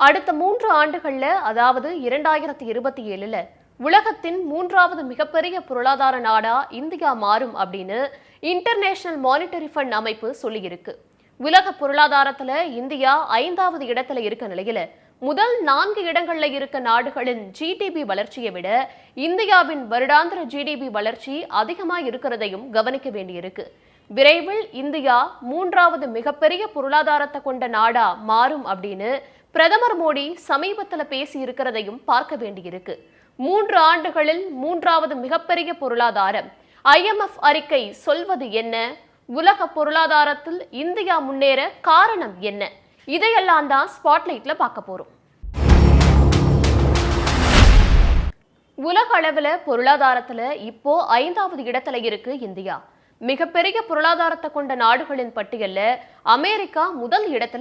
அடுத்த 3 ஆண்டுகள்ல, அதாவது 2027ல உலகத்தின் 3வது மிகப்பெரிய பொருளாதார நாடா இந்தியா மாறும் அப்படின்னு இன்டர்நேஷனல் மானிட்டரி ஃபண்ட் அமைப்பு சொல்லியிருக்கு. உலக பொருளாதாரத்துல இந்தியா 5வது இடத்துல இருக்க நிலையில முதல் 4 இடங்கள்ல இருக்க நாடுகளின் ஜிடிபி வளர்ச்சியை விட இந்தியாவின் வருடாந்திர ஜிடிபி வளர்ச்சி அதிகமா இருக்கிறதையும் கவனிக்க வேண்டியிருக்கு. விரைவில் இந்தியா 3வது மிகப்பெரிய பொருளாதாரத்தை கொண்ட நாடா மாறும் அப்படின்னு பிரதமர் மோடி சமீபத்தில் பேசி இருக்கிறதையும் பார்க்க வேண்டியிருக்கு. 3 ஆண்டுகளில் 3வது மிகப்பெரிய பொருளாதாரம் IMF அறிக்கை சொல்வது என்ன? உலக பொருளாதாரத்தில் இந்தியா முன்னேற காரணம் என்ன? இதையெல்லாம் தான் ஸ்பாட்லைட்ல பார்க்க போறோம். உலக அளவுல பொருளாதாரத்துல இப்போ 5வது இடத்துல இருக்கு இந்தியா. மிகப்பெரிய பொருளாதாரத்தை கொண்ட நாடுகளின் பட்டியல்ல அமெரிக்கா முதல் இடத்துல